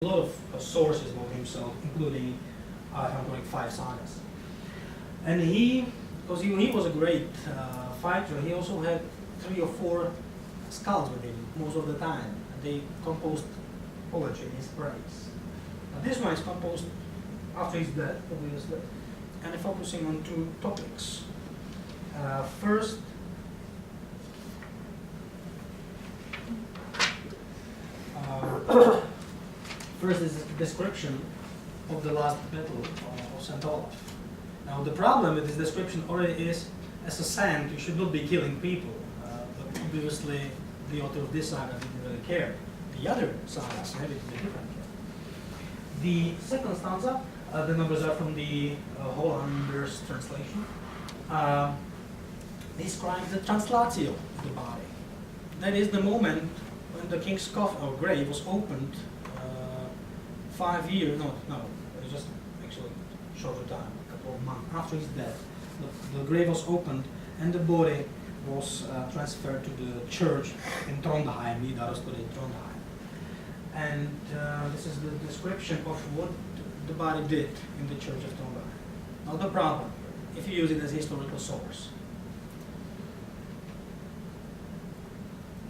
a lot of sources about himself, including, if I'm going 5 sagas. And because he was a great fighter, he also had 3 or 4 skalds with him most of the time. And they composed poetry in his praise. Now, this one is composed after his death, obviously, and focusing on 2 topics. First, first is a description of the last battle of St. Olaf. Now the problem with this description already is, as a saint, you should not be killing people. But obviously the author of this saga didn't really care. The other sagas maybe did different care. The second stanza, the numbers are from the Hollander's translation, describes the translatio of the body. That is the moment when the king's coffin or grave was opened 5 years, no, it was just actually shorter time, a couple of months after his death. The grave was opened and the body was transferred to the church in Trondheim, in Trondheim. And this is the description of what the body did in the church of Trondheim. Now the problem, if you use it as a historical source,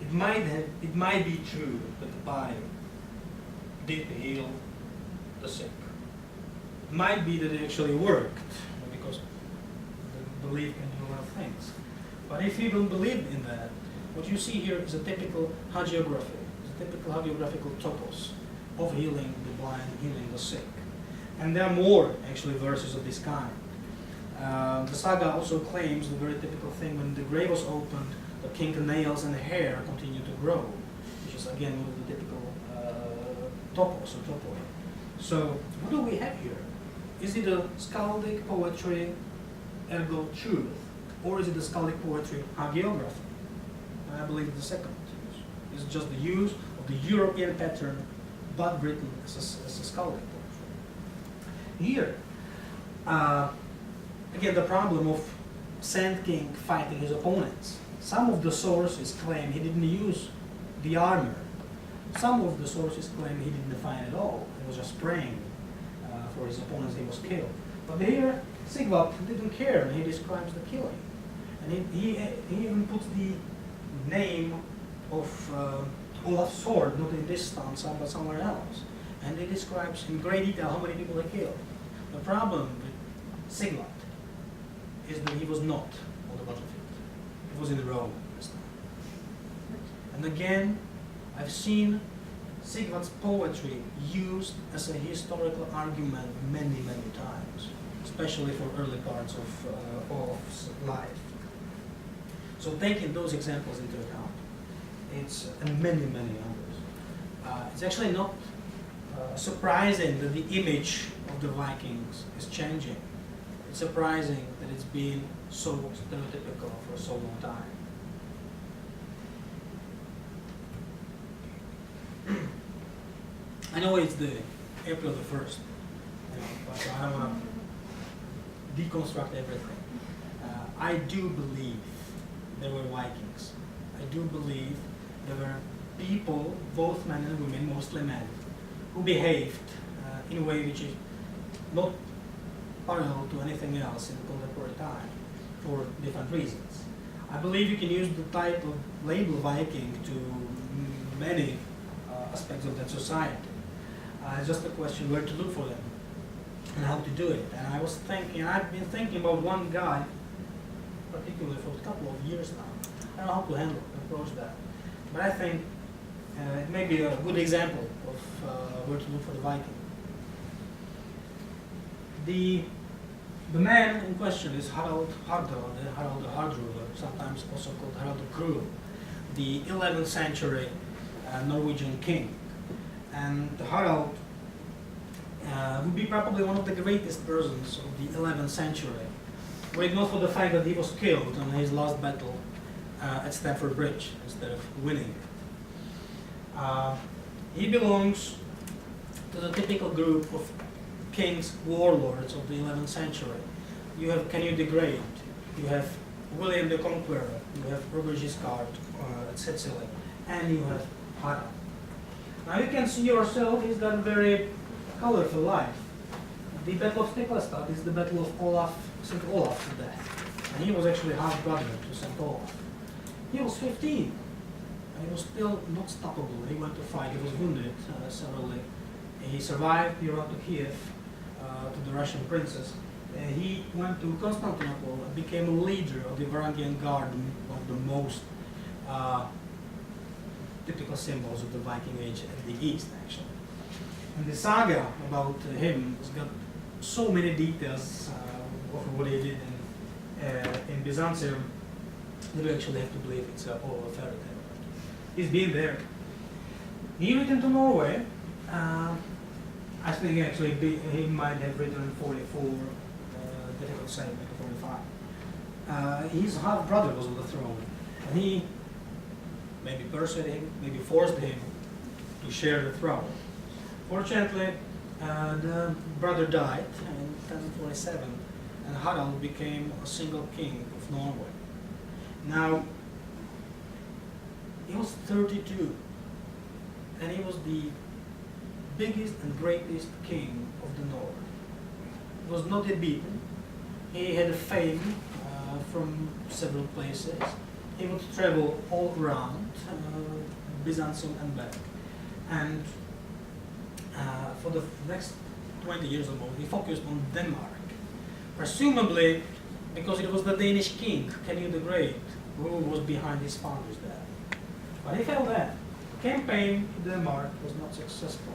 it might be true that the body did heal the sick. It might be that it actually worked, because the belief can do a lot of things. But if you don't believe in that, what you see here is a typical hagiography, a typical hagiographical topos of healing the blind, healing the sick. And there are more actually verses of this kind. The saga also claims the very typical thing: when the grave was opened, the king's nails and hair continued to grow, which is again one of the typical topos or topoi. So what do we have here? Is it a Skaldic poetry, ergo truth, or is it a Skaldic poetry, hagiography? And I believe it's the second. It's just the use of the European pattern, but written as a Skaldic poetry. Here, again, the problem of Sand King fighting his opponents. Some of the sources claim he didn't use the armor. Some of the sources claim he didn't fight at all. He was just praying for his opponents. He was killed. But here, Sigvald didn't care, and he describes the killing. And he even puts the name of Olaf's sword, not in this stanza, but somewhere else. And he describes in great detail how many people he killed. The problem with Sigvald is that he was not on the battlefield. He was in Rome this time. And again, I've seen Sigvald's poetry used as a historical argument many, many times, especially for early parts of Olaf's life. So taking those examples into account, and many, many others, it's actually not surprising that the image of the Vikings is changing. It's surprising that it's been so stereotypical for so long time. I know it's the April the 1st, but I don't want to deconstruct everything. I do believe there were Vikings. I do believe there were people, both men and women, mostly men, who behaved in a way which is not parallel to anything else in contemporary time for different reasons. I believe you can use the type of label Viking to many aspects of that society. It's just a question where to look for them and how to do it. And I've been thinking about one guy, particularly for a couple of years now. I don't know how to approach that. But I think it may be a good example of where to look for the Viking. The man in question is Harald the Hard Ruler, sometimes also called Harald the Cruel, the 11th century Norwegian king. And Harald would be probably one of the greatest persons of the 11th century, were it not for the fact that he was killed on his last battle at Stamford Bridge instead of winning it. He belongs to the typical group of kings, warlords of the 11th century. You have Canute the Great, you have William the Conqueror, you have Robert Guiscard at Sicily, and you have Harald. Now you can see yourself, he's got a very colorful life. The Battle of Stiklestad is the battle of St. Olaf's death. And he was actually half brother to St. Olaf. He was 15, and he was still not stoppable. He went to fight, he was wounded severely. He survived, he ran to Kiev, to the Russian princess. He went to Constantinople and became a leader of the Varangian Guard, one of the most typical symbols of the Viking Age at the East, actually. And the saga about him has got so many details of what he did in Byzantium that we actually have to believe it's all a fairy tale. He's been there. He returned to Norway. I think actually he might have returned in 44, difficult to say, maybe 45. His half brother was on the throne, and he maybe persuaded him, maybe forced him to share the throne. Fortunately, the brother died in 1047, and Harald became a single king of Norway. Now, he was 32, and he was the biggest and greatest king of the North. He was not yet beaten. He had a fame from several places. He would travel all around Byzantium and back. And for the next 20 years or more, he focused on Denmark. Presumably because it was the Danish king, Kenny the Great, who was behind his father's death. But he failed that. The campaign to Denmark was not successful.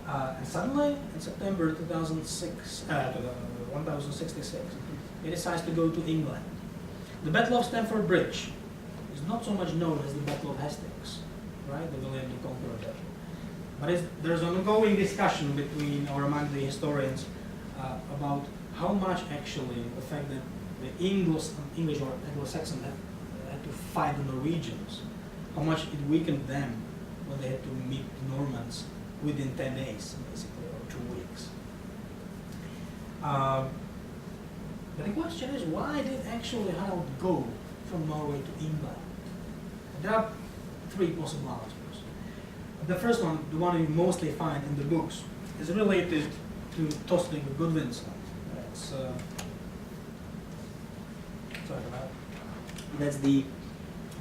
And suddenly, in September 1066, he decides to go to England. The Battle of Stamford Bridge is not so much known as the Battle of Hastings, right? The William the Conqueror battle. But there's an ongoing discussion between or among the historians about how much actually the fact that the English or Anglo-Saxon had to fight the Norwegians, how much it weakened them when they had to meet the Normans within 10 days, basically, or 2 weeks. But the question is, why did actually Harald go from Norway to England? There are 3 possible answers. The first one, the one you mostly find in the books, is related to Tostig Gudvinson. That's the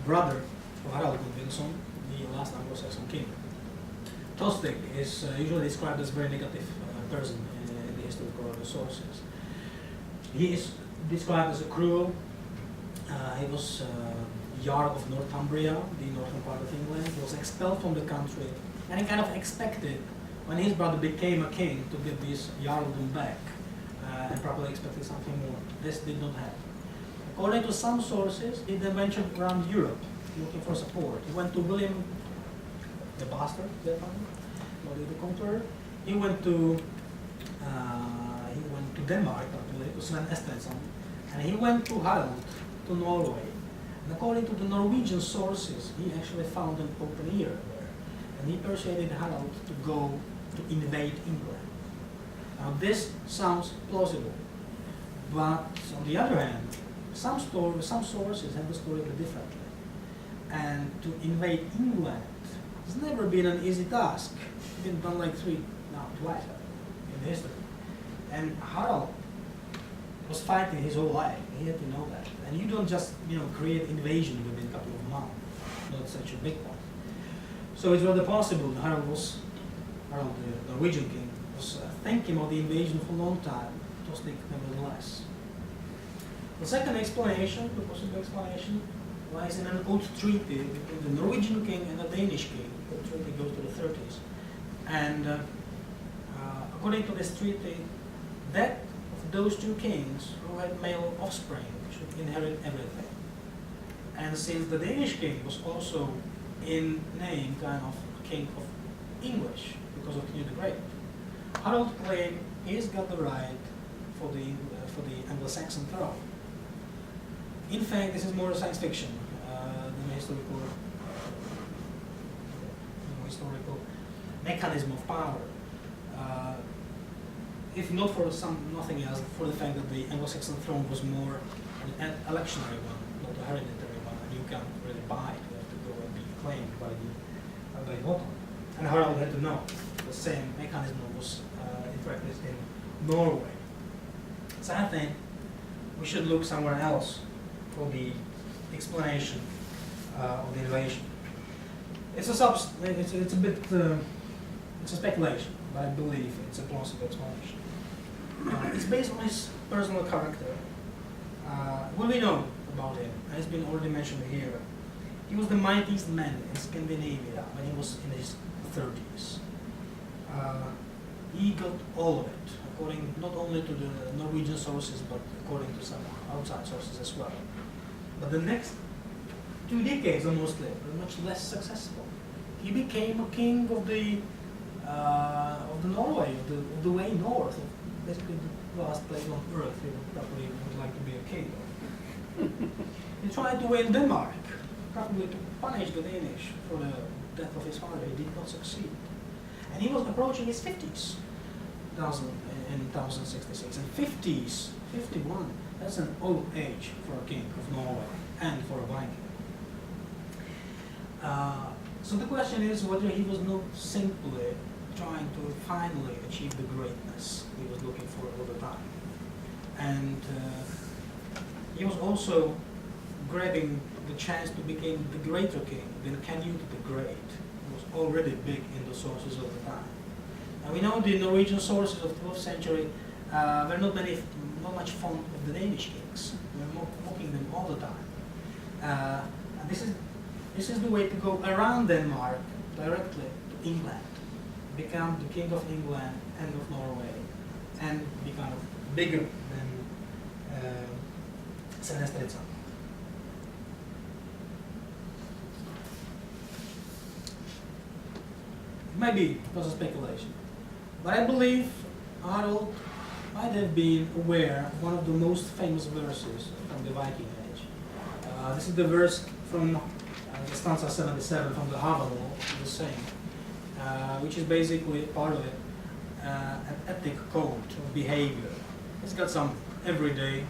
brother of Harald Gudvinson, the last Anglo-Saxon king. Tostig is usually described as a very negative person in the historical sources. He is described as a cruel. He was Jarl of Northumbria, the northern part of England. He was expelled from the country, and he kind of expected, when his brother became a king, to get this Jarldom back, and probably expected something more. This did not happen. According to some sources, he then ventured around Europe looking for support. He went to William the Bastard, William the Conqueror. He went to Denmark, probably, to Sven Estenson, and he went to Harald, to Norway. And according to the Norwegian sources, he actually found an open ear there, and he persuaded Harald to go to invade England. Now this sounds plausible, but on the other hand, some sources have the story differently. And to invade England has never been an easy task. It's been done like twice in history. And Harald was fighting his whole life. He had to know that. And you don't just create invasion within a couple of months. Not such a big one. So it's rather possible that Harald, the Norwegian king, was thinking of the invasion for a long time. Tostig nevertheless. The second explanation, the possible explanation, lies in an old treaty between the Norwegian king and the Danish king. The treaty goes to the 30s. And according to this treaty, that of those 2 kings who had male offspring should inherit everything. And since the Danish king was also in name kind of king of English because of Kenny the Great, Harald claimed he's got the right for the Anglo-Saxon throne. In fact, this is more science fiction than a historical mechanism of power. If not for nothing else, for the fact that the Anglo-Saxon throne was more an electionary one, not a hereditary one, and you can't really buy it. You have to go and be claimed by the bottom. And Harald had to know the same mechanism was in practice in Norway. So I think we should look somewhere else for the explanation of the invasion. It's a speculation, but I believe it's a plausible explanation. It's based on his personal character. What we know about him has been already mentioned here. He was the mightiest man in Scandinavia when he was in his 30s. He got all of it, according not only to the Norwegian sources, but according to some outside sources as well. But the next 2 decades almost were much less successful. He became a king of the Norway, of the way north, of basically the last place on earth he probably would like to be a king of. He tried to win Denmark, probably to punish the Danish for the death of his father. He did not succeed. And he was approaching his 50s in 1066. And 50s, 51, that's an old age for a king of Norway and for a Viking. So the question is whether he was not simply trying to finally achieve the greatness he was looking for all the time. And he was also grabbing the chance to become the greater king than Canute the Great, who was already big in the sources of the time. And we know the Norwegian sources of the 12th century were not much fond of the Danish kings. They were mocking them all the time. And this is the way to go around Denmark directly to England, become the king of England and of Norway, and be kind of bigger than Senestritza. Maybe it was a speculation, but I believe Harald might have been aware of one of the most famous verses from the Viking age. This is the verse from stanza 77 from the Hávamál, the same, which is basically part of it, an ethic code of behavior. It's got some everyday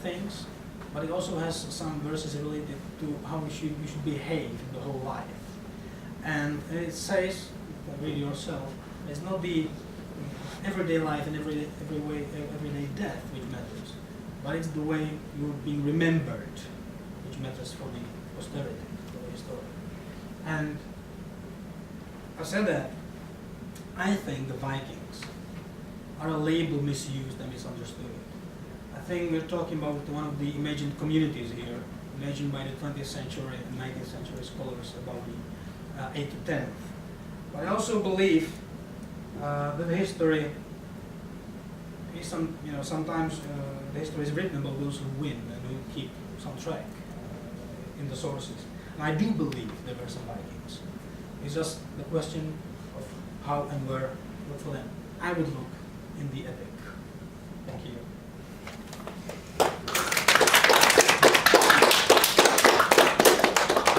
things, but it also has some verses related to how you should behave in the whole life. And it says, read yourself, it's not the everyday life and everyday death which matters, but it's the way you're being remembered which matters for the posterity, for the history. And I said that I think the Vikings are a label misused and misunderstood. I think we're talking about one of the imagined communities here, imagined by the 20th century and 19th century scholars about the 8th to 10th. But I also believe that the history is sometimes the history is written about those who win and who keep some track in the sources. And I do believe there were some Vikings. It's just the question of how and where look for them. I would look in the epic. Thank you.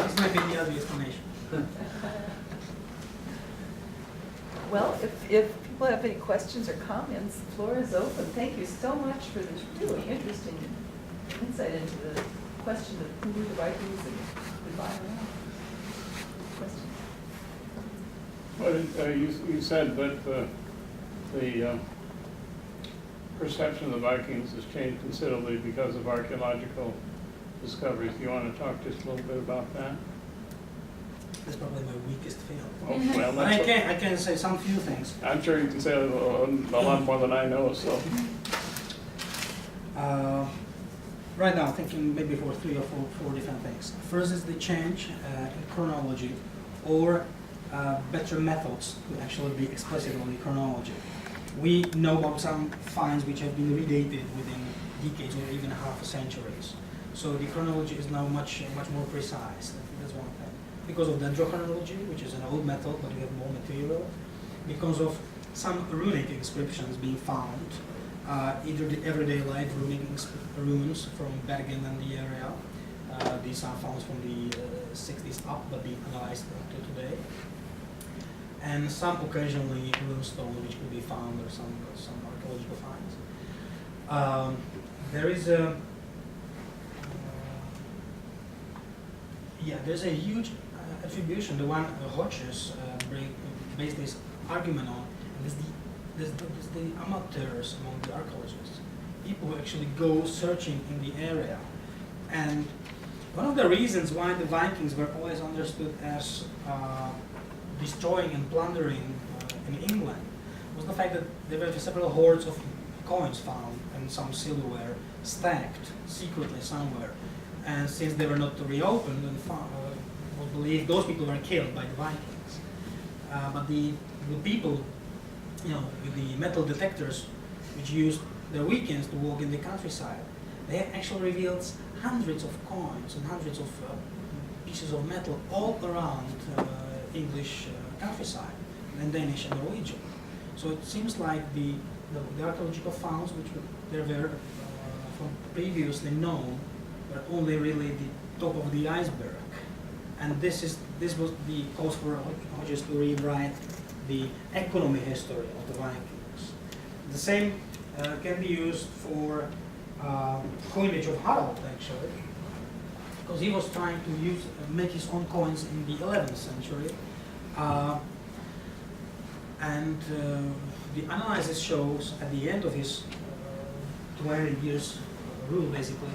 This might be the other explanation. Well, if people have any questions or comments, the floor is open. Thank you so much for this really interesting insight into the question of who knew the Vikings and goodbye around. Questions? Well, you said that the perception of the Vikings has changed considerably because of archaeological discoveries. Do you want to talk just a little bit about that? That's probably my weakest field. Oh, well, But I can say some few things. I'm sure you can say a lot more than I know, so. Right now, thinking maybe for three or four different things. First is the change in chronology, or better methods to actually be explicit on the chronology. We know about some finds which have been redated within decades or even half a centuries. So the chronology is now much more precise. That's one thing. Because of dendrochronology, which is an old method, but we have more material. Because of some runic inscriptions being found, either the everyday life runic runes from Bergen and the area. These are found from the 60s up, but being analyzed up to today. And some occasionally runestone which could be found, or some archaeological finds. There is there's a huge attribution. The one Hodges base this argument on is the amateurs among the archaeologists, people who actually go searching in the area. And one of the reasons why the Vikings were always understood as destroying and plundering in England was the fact that there were several hordes of coins found and some silverware stacked secretly somewhere. And since they were not reopened and found, was believed those people were killed by the Vikings. But the people, with the metal detectors, which used their weekends to walk in the countryside, they actually revealed hundreds of coins and hundreds of pieces of metal all around English countryside, and Danish and Norwegian. So it seems like the archaeological finds which were from previously known were only really the top of the iceberg. And this was the cause for archaeologists to rewrite the economy history of the Vikings. The same can be used for coinage of Harald, actually, because he was trying to make his own coins in the 11th century. And the analysis shows at the end of his 20 years rule, basically,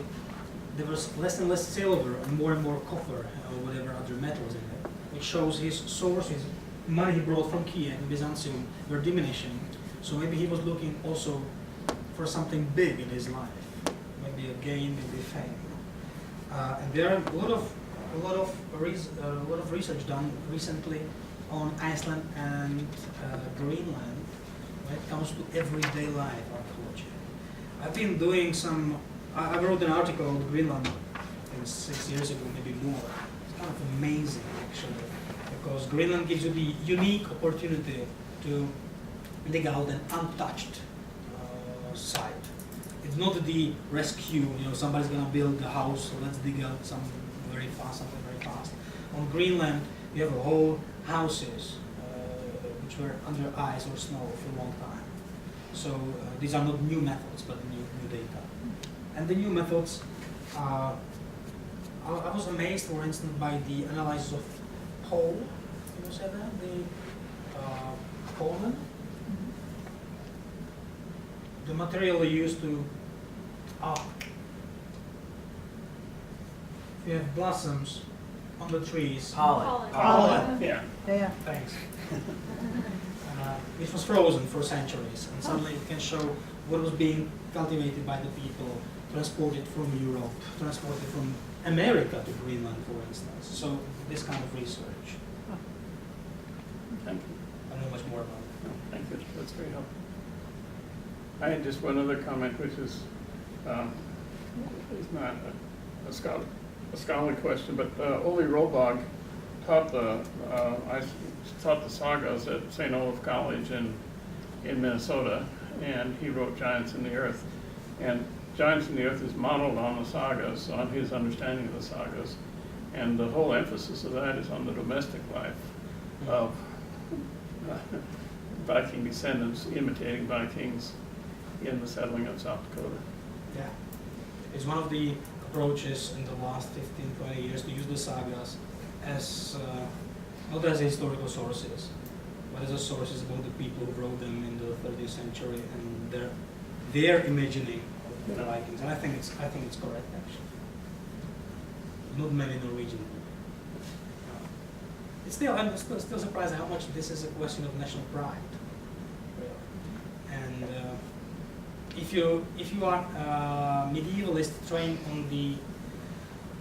there was less and less silver and more copper or whatever other metals in it, which shows his sources, money he brought from Kiev and Byzantium were diminishing. So maybe he was looking also for something big in his life, maybe a gain, maybe fame. And there are a lot of research done recently on Iceland and Greenland when it comes to everyday life archaeology. I've been doing I wrote an article on Greenland, I think 6 years ago, maybe more. It's kind of amazing, actually, because Greenland gives you the unique opportunity to dig out an untouched site. It's not the rescue, somebody's gonna build a house, so let's dig out something very fast. On Greenland, you have whole houses which were under ice or snow for a long time. So these are not new methods, but new data. And the new methods, I was amazed, for instance, by the analysis of coal. You said that? The Poland? The material they used to, you have blossoms on the trees. Pollen. Yeah. Yeah. Thanks. It was frozen for centuries, and suddenly it can show what was being cultivated by the people, transported from Europe, transported from America to Greenland, for instance. So this kind of research. Thank you. I don't know much more about it. No, thank you. That's very helpful. I had just one other comment, which is not a scholarly question, but Ole Rolbog taught the sagas at St. Olaf College in Minnesota, and he wrote Giants in the Earth. And Giants in the Earth is modeled on the sagas, on his understanding of the sagas, and the whole emphasis of that is on the domestic life of Viking descendants imitating Vikings in the settling of South Dakota. Yeah. It's one of the approaches in the last 15, 20 years to use the sagas as, not as historical sources, but as sources about the people who wrote them in the 30th century and their imagining of the Vikings. And I think it's correct, actually. Not many Norwegian. I'm still surprised how much this is a question of national pride. And if you are medievalist trained on the,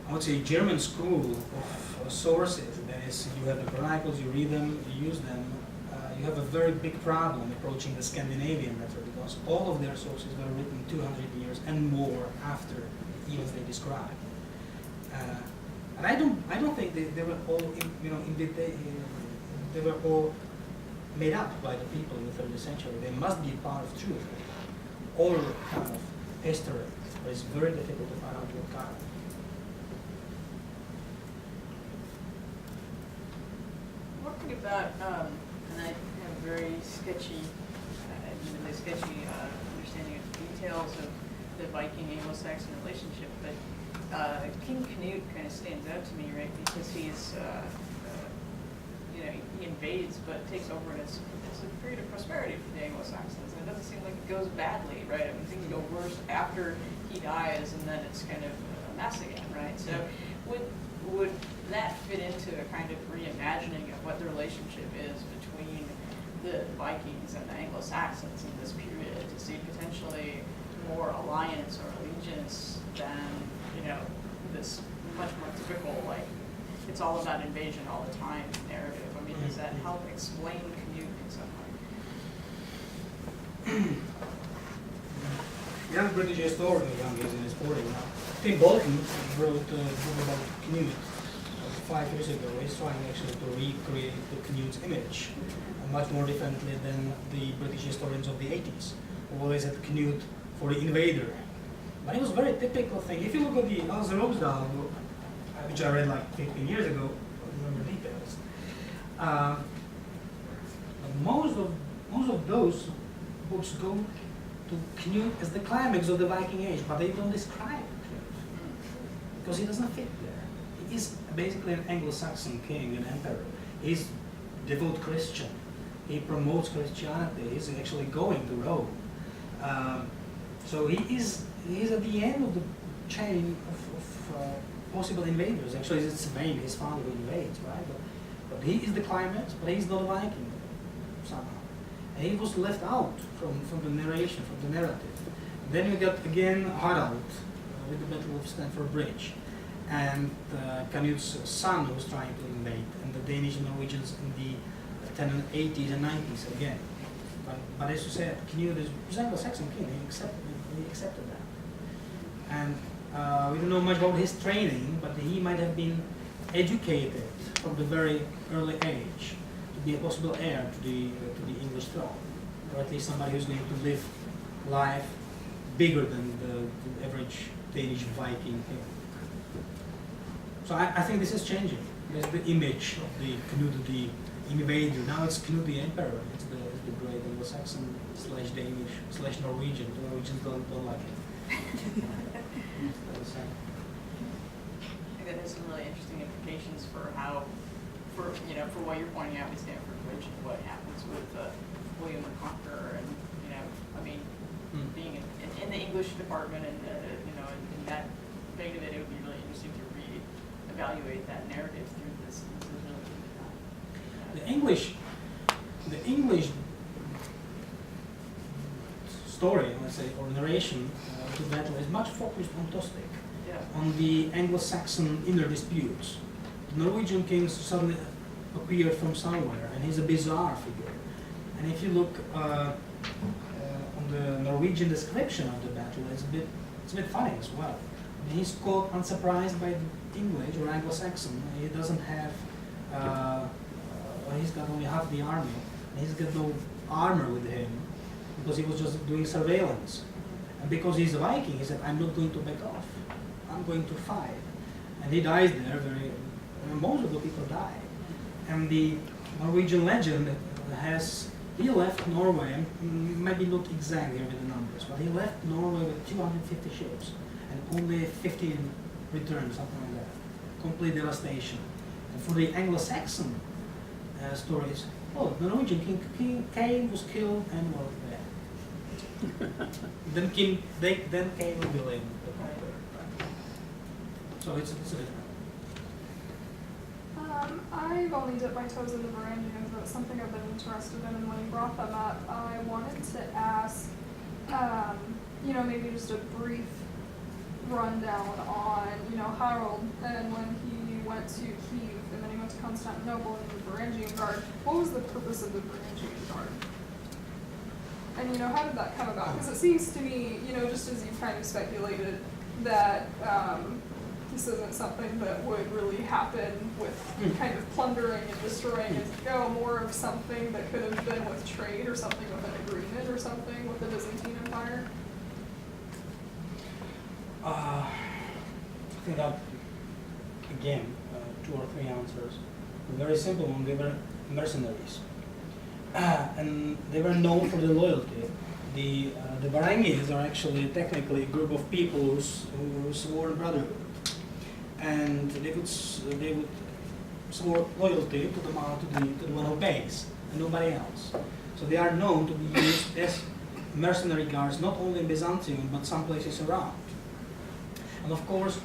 I would say, German school of sources, that is, you have the chronicles, you read them, you use them, you have a very big problem approaching the Scandinavian method, because all of their sources were written 200 years and more after the events they describe. And I don't think they were all, they were all made up by the people in the 30th century. They must be part of truth, or kind of history, but it's very difficult to find out what kind. Talking about, and I have very sketchy, admittedly sketchy understanding of the details of the Viking Anglo-Saxon relationship, but King Canute kind of stands out to me, right? Because he's, Viking invades, but takes over, and it's a period of prosperity for the Anglo-Saxons, and it doesn't seem like it goes badly, right? I mean, things go worse after he dies, and then it's kind of a mess again, right? So would that fit into a kind of reimagining of what the relationship is between the Vikings and the Anglo-Saxons in this period, to see potentially more alliance or allegiance than, you know, this much more typical, like, it's all about invasion all the time narrative? I mean, does that help explain Canute in some way? Young British historian, young is in his 40s now, Tim Bolton wrote a book about Canute 5 years ago. He's trying actually to recreate the Canute's image much more differently than the British historians of the 80s, who always had Canute for the invader. But it was a very typical thing. If you look at the Alza Rosedale book, which I read like 15 years ago, I don't remember details, most of those books go to Canute as the climax of the Viking Age, but they don't describe Canute, because he doesn't fit there. He is basically an Anglo-Saxon king, an emperor. He's devout Christian. He promotes Christianity. He's actually going to Rome. So he is at the end of the chain of possible invaders. Actually, it's Spain, his father who invades, right? But he is the climax, but he's not a Viking somehow. And he was left out from the narration, from the narrative. Then we got again Harald with the Battle of Stamford Bridge, and Canute's son who was trying to invade, and the Danish and Norwegians in the 1080s and 90s again. But as you said, Canute is Anglo-Saxon king. He accepted that. And we don't know much about his training, but he might have been educated from the very early age to be a possible heir to the English throne, or at least somebody who's going to live life bigger than the average Danish Viking king. So I think this is changing. There's the image of the Canute, the invader. Now it's Canute the emperor. It's the great Anglo-Saxon / Danish / Norwegian. The Norwegians don't like it. I think that has some really interesting implications for how, for what you're pointing out with Stamford Bridge and what happens with William the Conqueror, and I mean, being in the English department, and in that vein of it, it would be really interesting to evaluate that narrative through this. This is really good. The English story, let's say, or narration of the battle is much focused on Tostig, on the Anglo-Saxon inner disputes. The Norwegian king suddenly appeared from somewhere, and he's a bizarre figure. And if you look on the Norwegian description of the battle, it's a bit funny as well. And he's caught unsurprised by the English or Anglo-Saxon. He doesn't have, he's got only half the army, and he's got no armor with him, because he was just doing surveillance. And because he's a Viking, he said, I'm not going to back off. I'm going to fight. And he dies there. Most of the people die. And the Norwegian legend has, he left Norway, maybe not exactly with the numbers, but he left Norway with 250 ships, and only 15 returned, something like that. Complete devastation. And for the Anglo-Saxon stories, the Norwegian king came, was killed, and was dead. then came William the Conqueror. So it's a different. I've only dipped my toes in the Varangians, but it's something I've been interested in, and when you brought them up, I wanted to ask, maybe just a brief rundown on, Harold, and when he went to Kiev, and then he went to Constantinople in the Varangian Guard. What was the purpose of the Varangian Guard? And, how did that come about? Because it seems to me, just as you kind of speculated, that this isn't something that would really happen with kind of plundering and destroying. It's more of something that could have been with trade, or something with an agreement, or something with the Byzantine Empire. I think that, again, 2 or 3 answers. The very simple one, they were mercenaries. And they were known for their loyalty. The Varangians are actually technically a group of people who swore brotherhood. And they would swore loyalty to the one who pays, and nobody else. So they are known to be used as mercenary guards, not only in Byzantium, but some places around. And of course,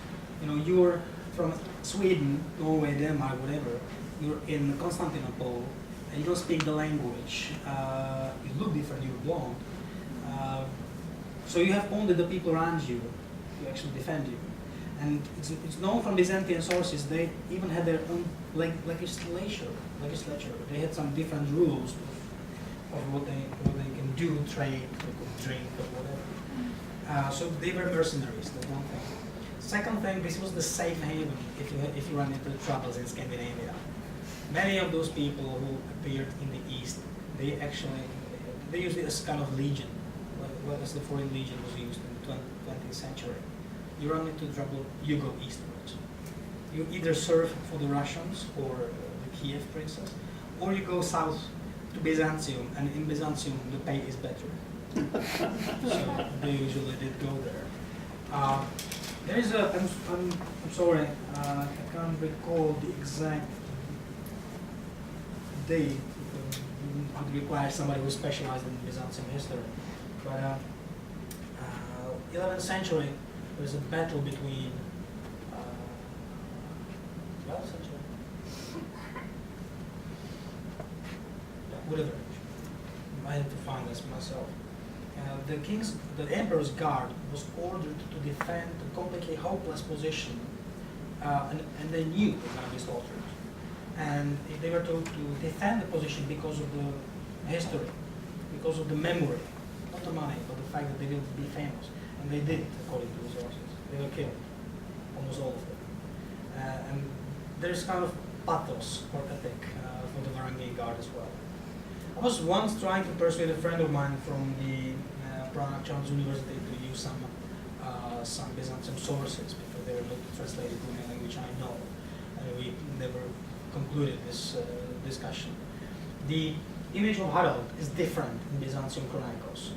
you're from Sweden, Norway, Denmark, whatever, you're in Constantinople, and you don't speak the language, you look different, you're blonde. So you have only the people around you to actually defend you. And it's known from Byzantine sources, they even had their own legislature. They had some different rules of what they can do, trade, they could drink, or whatever. So they were mercenaries, that's one thing. Second thing, this was the safe haven if you run into troubles in Scandinavia. Many of those people who appeared in the East, they used it as kind of legion, as the foreign legion was used in the 20th century. You run into trouble, you go eastwards. You either serve for the Russians or the Kiev princes, or you go south to Byzantium, and in Byzantium the pay is better. So they usually did go there. There is I'm sorry, I can't recall the exact date. It would require somebody who specialized in Byzantine history. But 11th century, there was a battle between 12th century. Whatever. I had to find this myself. The emperor's guard was ordered to defend a completely hopeless position, and they knew they were going to be slaughtered. And they were told to defend the position because of the history, because of the memory, not the money, but the fact that they will be famous. And they did, according to the sources. They were killed, almost all of them. And there's kind of pathos or epic for the Varangian Guard as well. I was once trying to persuade a friend of mine from the Prague Charles University to use some Byzantine sources because they were not translated to a language I know, and we never concluded this discussion. The image of Harald is different in Byzantine Chronicles.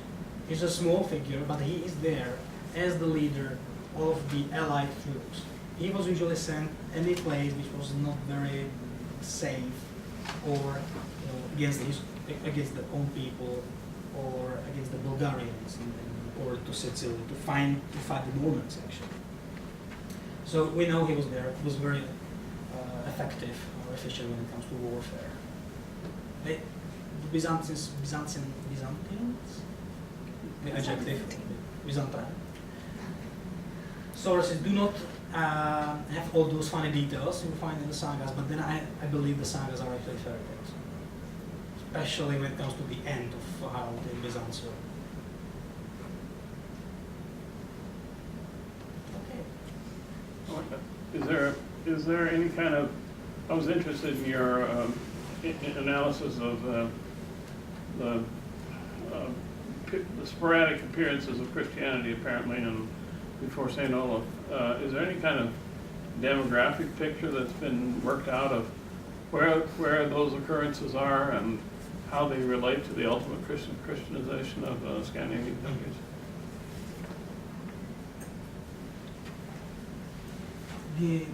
He's a small figure, but he is there as the leader of the allied troops. He was usually sent any place which was not very safe, or against their own people, or against the Bulgarians, or to Sicily to fight the Normans actually. So we know he was there. He was very effective or efficient when it comes to warfare. The Byzantines, the adjective Byzantine sources do not have all those funny details you find in the sagas, but then I believe the sagas are actually fairy tales, especially when it comes to the end of Harald in Byzantium. Okay. Is there any kind of, I was interested in your analysis of the sporadic appearances of Christianity apparently before St. Olaf. Is there any kind of demographic picture that's been worked out of where those occurrences are and how they relate to the ultimate Christianization of Scandinavian countries? The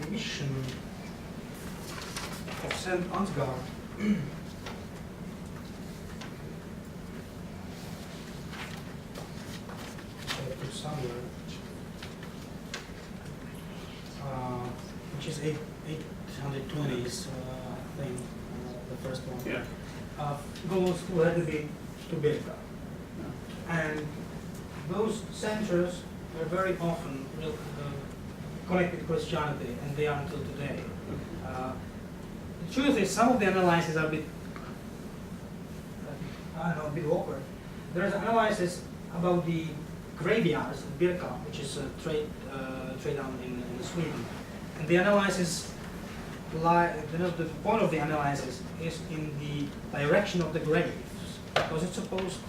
mission of St. Ansgar somewhere, which is 820s thing, the first one. Yeah. Goes who had to be to Birka. And those centers are very often connected to Christianity, and they are until today. The truth is, some of the analyses are a bit, a bit awkward. There is an analysis about the graveyards in Birka, which is a trade town in Sweden. And the analysis, the point of the analysis is in the direction of the graves, because it's supposed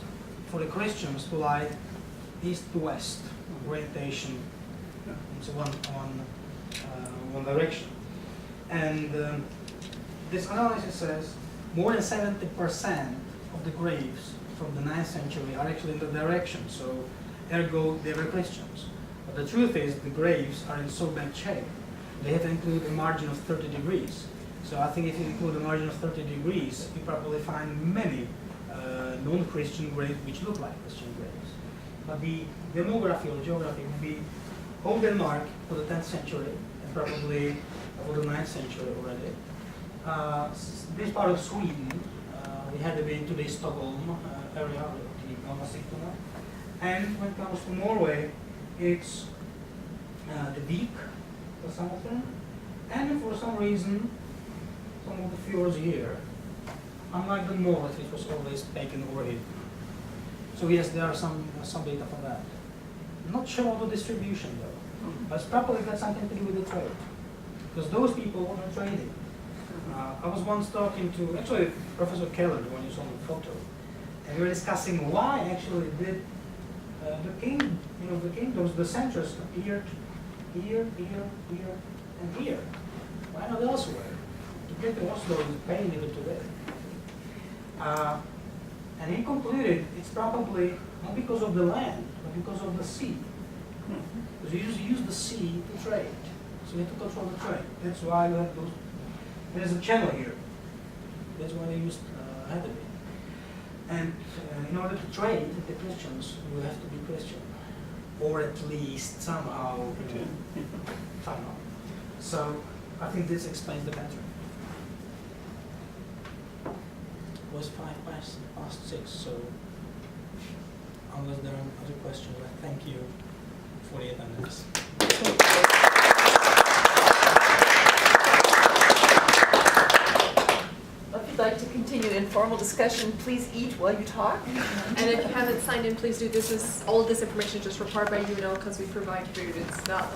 for the Christians to lie east to west, orientation. It's one direction. And this analysis says more than 70% of the graves from the 9th century are actually in the direction, so ergo they were Christians. But the truth is the graves are in so bad shape they have to include a margin of 30 degrees. So I think if you include a margin of 30 degrees, you probably find many non-Christian graves which look like Christian graves. But the demography or geography would be whole Denmark for the 10th century, and probably for the 9th century already. This part of Sweden, we had to be into the Stockholm area, the Norra. And when it comes to Norway, it's the Vik, for some of them, and for some reason, some of the fjords here, unlike the north, it was always taken over here. So yes, there are some data for that. I'm not sure of the distribution though, but it's probably got something to do with the trade, because those people were trading. I was once talking to, actually, Professor Keller, the one you saw in the photo, and we were discussing why actually did the kingdoms, the centers appeared here, and here. Why not elsewhere? To get to Oslo is a pain even today. And he concluded it's probably not because of the land, but because of the sea. Because you use the sea to trade. So you have to control the trade. That's why you have those. There's a channel here. That's why they used Hávamál. And in order to trade with the Christians, you have to be Christian. Or at least somehow, somehow. So I think this explains the pattern. It was 6, so unless there are other questions, I thank you for the attendance. If you'd like to continue informal discussion, please eat while you talk. And if you haven't signed in, please do. All of this information is just required by UNO because we provide food. It's not like